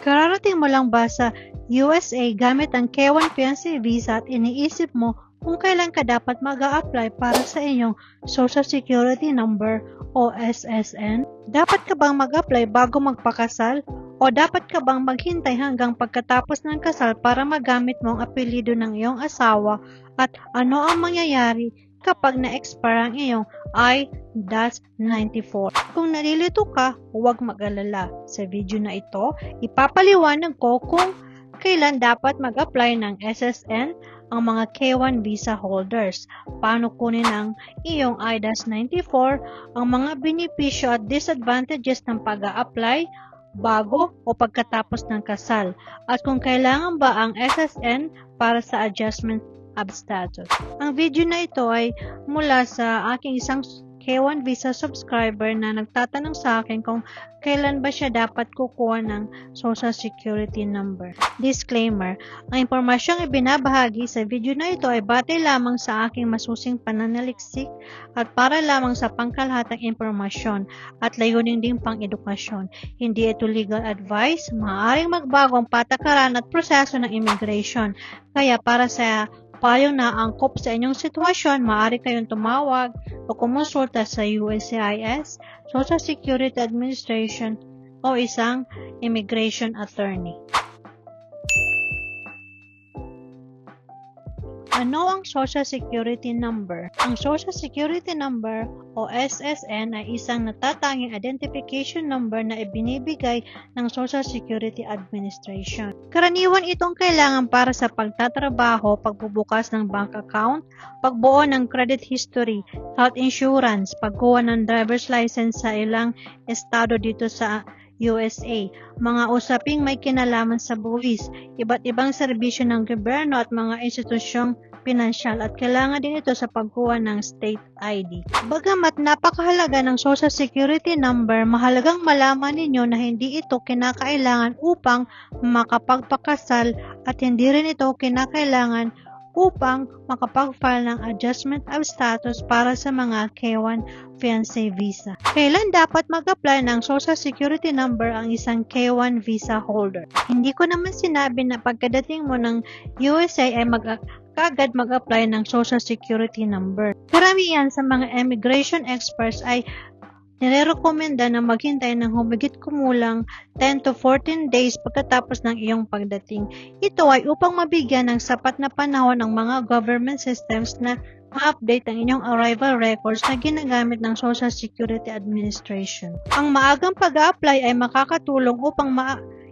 Kararating mo lang ba sa USA gamit ang K1 Fiancé Visa at iniisip mo kung kailan ka dapat mag-a-apply para sa inyong Social Security Number o SSN? Dapat ka bang mag-apply bago magpakasal? O dapat ka bang maghintay hanggang pagkatapos ng kasal para magamit mo ang apelyido ng iyong asawa? At ano ang mangyayari kapag na-expire ang iyong I-94? Kung nalilito ka, huwag mag-alala. Sa video na ito, ipapaliwanag ko kung kailan dapat mag-apply ng SSN ang mga K1 visa holders, paano kunin ang iyong I-94, ang mga benepisyo at disadvantages ng pag-a-apply bago o pagkatapos ng kasal, at kung kailangan ba ang SSN para sa adjustment of status. Ang video na ito ay mula sa aking isang K1 visa subscriber na nagtatanong sa akin kung kailan ba siya dapat kukuha ng Social Security Number. Disclaimer, ang impormasyong ibinabahagi sa video na ito ay batay lamang sa aking masusing pananaliksik at para lamang sa pangkalahatang impormasyon at layunin ding pang-edukasyon. Hindi ito legal advice, maaaring magbago ang patakaran at proseso ng immigration. Kaya para sa payo na angkop sa inyong sitwasyon, maaari kayong tumawag o kumonsulta sa USCIS, Social Security Administration o isang immigration attorney. Ano ang Social Security Number? Ang Social Security Number o SSN ay isang natatanging identification number na ibinibigay ng Social Security Administration. Karaniwan itong kailangan para sa pagtatrabaho, pagbubukas ng bank account, pagbuo ng credit history, health insurance, pagkuha ng driver's license sa ilang estado dito sa USA, mga usaping may kinalaman sa buwis, iba't ibang serbisyo ng gobyerno at mga institusyong pinansyal, at kailangan din ito sa pagkuha ng state ID. Bagamat napakahalaga ng Social Security Number, mahalagang malaman ninyo na hindi ito kinakailangan upang makapagpakasal at hindi rin ito kinakailangan upang makapag-file ng adjustment of status para sa mga K1 Fiancé Visa. Kailan dapat mag-apply ng Social Security Number ang isang K1 visa holder? Hindi ko naman sinabi na pagkadating mo ng USA ay kagad mag-apply ng Social Security Number. Karamihan sa mga immigration experts ay nirekomenda na maghintay ng humigit kumulang 10 to 14 days pagkatapos ng iyong pagdating. Ito ay upang mabigyan ng sapat na panahon ng mga government systems na ma-update ang inyong arrival records na ginagamit ng Social Security Administration. Ang maagang pag-a-apply ay makakatulong upang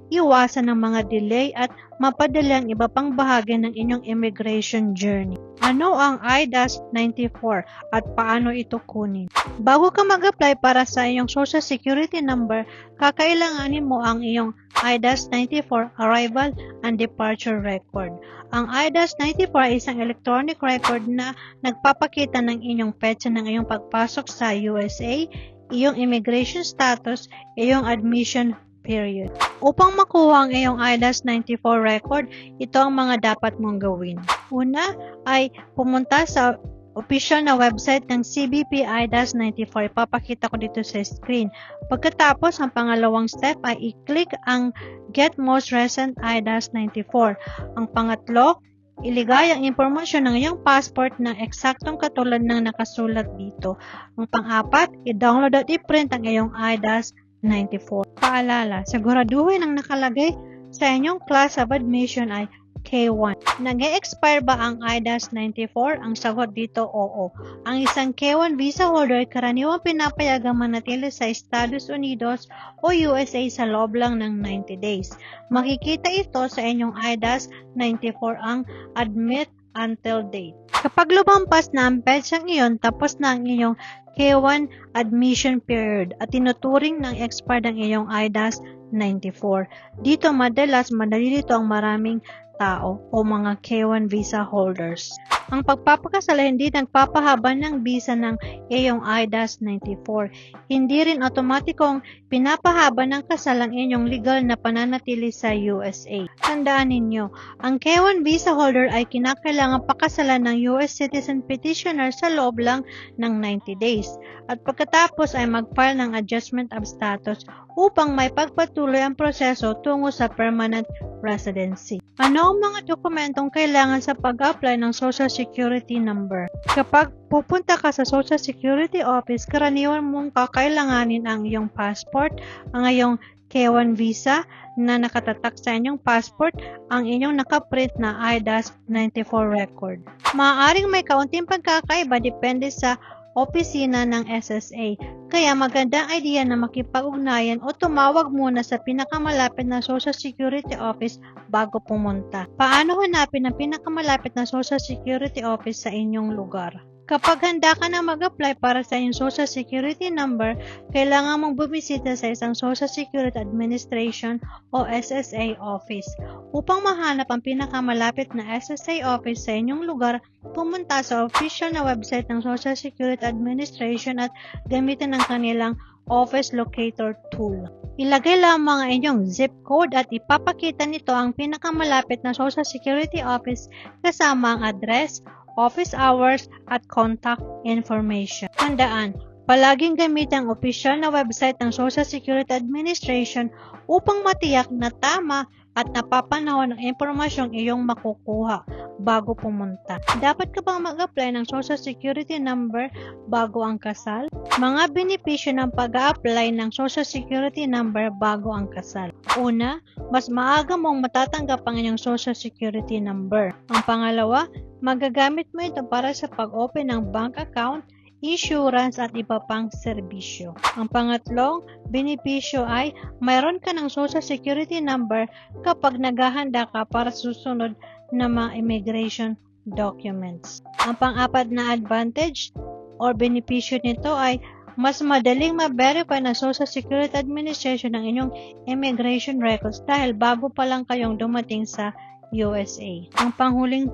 iwasan ng mga delay at mapadali ang iba pang bahagi ng inyong immigration journey. Ano ang I-94 at paano ito kunin? Bago ka mag-apply para sa iyong Social Security Number, kakailanganin mo ang iyong I-94 Arrival and Departure Record. Ang I-94 ay isang electronic record na nagpapakita ng inyong petsa ng iyong pagpasok sa USA, iyong immigration status, iyong admission period. Upang makuha ang iyong I-94 record, ito ang mga dapat mong gawin. Una ay pumunta sa official na website ng CBP I-94. Ipapakita ko dito sa screen. Pagkatapos, ang pangalawang step ay i-click ang Get Most Recent I-94. Ang pangatlo, iligay ang impormasyon ng iyong passport na eksaktong katulad ng nakasulat dito. Ang pang-apat, i-download at i-print ang iyong I-94. Paalala, siguraduhin ang nakalagay sa inyong class of admission ay K1. Nag-e-expire ba ang I-94? Ang sagot dito, oo. Ang isang K1 visa holder ay karaniwang pinapayagang manatili sa Estados Unidos o USA sa loob lang ng 90 days. Makikita ito sa inyong I-94 ang admit until date. Kapag lumampas na ang petsang iyon, tapos na ang inyong K1 admission period at tinuturing ng expired ang iyong I-94. Dito madalas madalilito ang maraming tao o mga K1 visa holders. Ang pagpapakasal ay hindi nagpapahaba ng bisa ng iyong I-94. Hindi rin otomatikong pinapahaba ng kasal ang inyong legal na pananatili sa USA. Tandaan ninyo, ang K1 visa holder ay kinakailangan pakasalan ng US citizen petitioner sa loob lang ng 90 days. At pagkatapos ay mag-file ng adjustment of status upang may pagpatuloy ang proseso tungo sa permanent residency. Ano ang mga dokumentong kailangan sa pag-apply ng Social Security Number? Kapag pupunta ka sa Social Security Office, karaniwan mong kakailanganin ang iyong passport, ang iyong K1 visa na nakatatak sa inyong passport, ang inyong nakaprint na I-94 record. Maaaring may kaunting pagkakaiba depende sa opisina ng SSA, kaya magandang idea na makipag-ugnayan o tumawag muna sa pinakamalapit na Social Security Office bago pumunta. Paano hanapin ang pinakamalapit na Social Security Office sa inyong lugar? Kapag handa ka na mag-apply para sa iyong Social Security Number, kailangan mong bumisita sa isang Social Security Administration o SSA office. Upang mahanap ang pinakamalapit na SSA office sa inyong lugar, pumunta sa official na website ng Social Security Administration at gamitin ang kanilang Office Locator tool. Ilagay lamang ang inyong zip code at ipapakita nito ang pinakamalapit na Social Security Office kasama ang address, office hours, at contact information. Tandaan, palaging gamitin ang opisyal na website ng Social Security Administration upang matiyak na tama at napapanahon ang impormasyong iyong makukuha bago pumunta. Dapat ka bang mag-apply ng Social Security Number bago ang kasal? Mga benepisyo ng pag-a-apply ng Social Security Number bago ang kasal. Una, mas maaga mong matatanggap ang inyong Social Security Number. Ang pangalawa, magagamit mo ito para sa pag-open ng bank account, insurance at iba pang serbisyo. Ang pangatlong benepisyo ay mayroon ka ng Social Security Number kapag naghahanda ka para susunod na mga immigration documents. Ang pang-apat na advantage or benepisyo nito ay mas madaling ma-verify ng Social Security Administration ang inyong immigration records dahil bago pa lang kayong dumating sa USA. Ang panghuling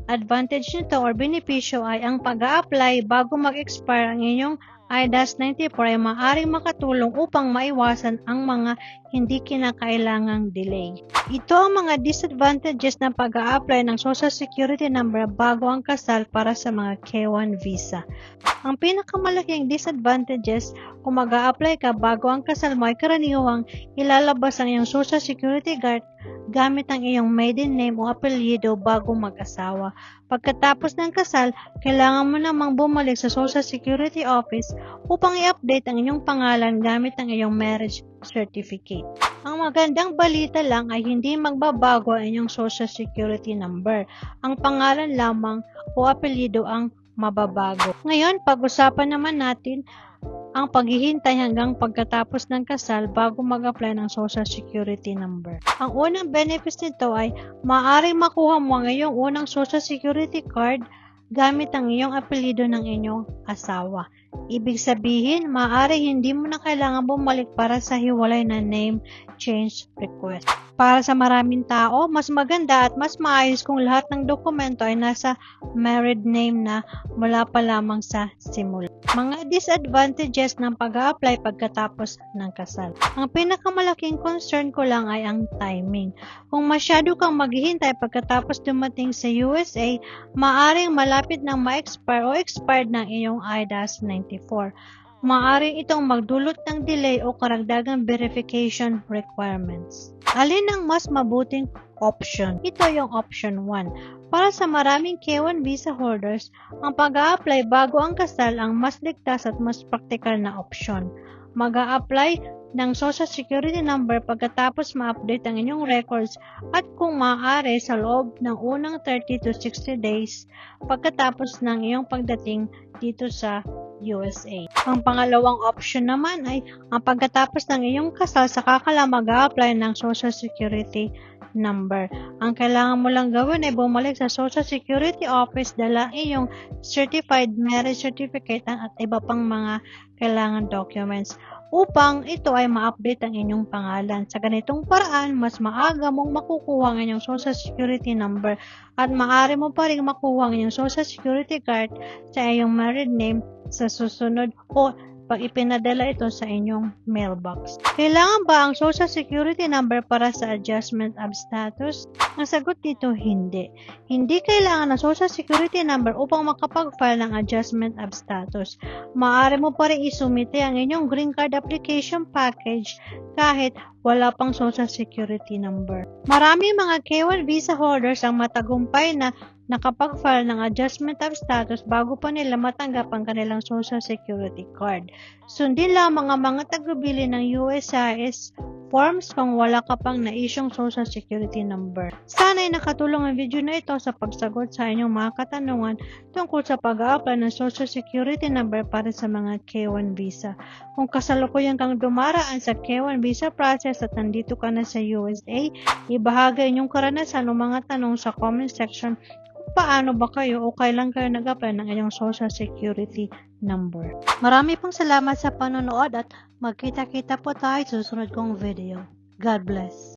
advantage nito or benepisyo ay ang pag-a-apply bago mag-expire ang inyong I-94 ay maaaring makatulong upang maiwasan ang mga hindi kinakailangang delay. Ito ang mga disadvantages ng pag-a-apply ng Social Security Number bago ang kasal para sa mga K1 visa. Ang pinakamalaking disadvantages kung mag-a-apply ka bago ang kasal mo ay karaniwang ilalabas ang iyong Social Security card gamit ang iyong maiden name o apelyido bago mag-asawa. Pagkatapos ng kasal, kailangan mo namang bumalik sa Social Security Office upang i-update ang inyong pangalan gamit ang iyong marriage certificate. Ang magandang balita lang ay hindi magbabago ang inyong Social Security Number. Ang pangalan lamang o apelyido ang mababago. Ngayon, pag-usapan naman natin ang paghihintay hanggang pagkatapos ng kasal bago mag-apply ng Social Security Number. Ang unang benefits nito ay maaaring makuha mo ang iyong unang Social Security card gamit ang iyong apelyido ng inyong asawa. Ibig sabihin, maaaring hindi mo na kailangan bumalik para sa hiwalay na name change request. Para sa maraming tao, mas maganda at mas maayos kung lahat ng dokumento ay nasa married name na mula pa lamang sa simula. Mga disadvantages ng pag-a-apply pagkatapos ng kasal. Ang pinakamalaking concern ko lang ay ang timing. Kung masyado kang maghihintay pagkatapos dumating sa USA, maaring malapit nang ma-expire o expired ng iyong I-94. Maaring itong magdulot ng delay o karagdagang verification requirements. Alin ang mas mabuting option? Ito yung option 1. Para sa maraming K1 visa holders, ang pag-a-apply bago ang kasal ang mas ligtas at mas praktikal na option. Mag-a-apply ng Social Security Number pagkatapos ma-update ang inyong records at kung maaari sa loob ng unang 30 to 60 days pagkatapos ng iyong pagdating dito sa USA. Ang pangalawang option naman ay ang pagkatapos ng iyong kasal saka ka lang mag-a-apply ng Social Security Number. Ang kailangan mo lang gawin ay bumalik sa Social Security Office, dala iyong certified marriage certificate at iba pang mga kailangan documents. upang ito ay ma-update ang inyong pangalan. Sa ganitong paraan, mas maaga mong makukuha ang inyong Social Security number at maaari mo pa rin makuha ang inyong Social Security card sa iyong married name sa susunod o pag ipinadala ito sa inyong mailbox. Kailangan ba ang Social Security number para sa adjustment of status? Ang sagot dito, hindi. Hindi kailangan ng Social Security number upang makapag-file ng adjustment of status. Maaari mo pa rin isumite ang inyong green card application package kahit wala pang Social Security number. Marami mga K-1 visa holders ang matagumpay na nakapag-file ng adjustment of status bago pa nila matanggap ang kanilang Social Security card. Sundin lamang ang mga tagbibili ng USCIS forms kung wala ka pang na-isyong Social Security number. Sana'y nakatulong ang video na ito sa pagsagot sa inyong mga katanungan tungkol sa pag-a-apply ng Social Security number para sa mga K-1 visa. Kung kasalukuyan kang dumaraan sa K-1 visa process at nandito ka na sa USA, ibahagi inyong karanasan o mga tanong sa comment section kung paano ba kayo o kailan kayo nag-apply ng inyong Social Security number. Marami pong salamat sa panonood at magkita-kita po tayo sa susunod kong video. God bless.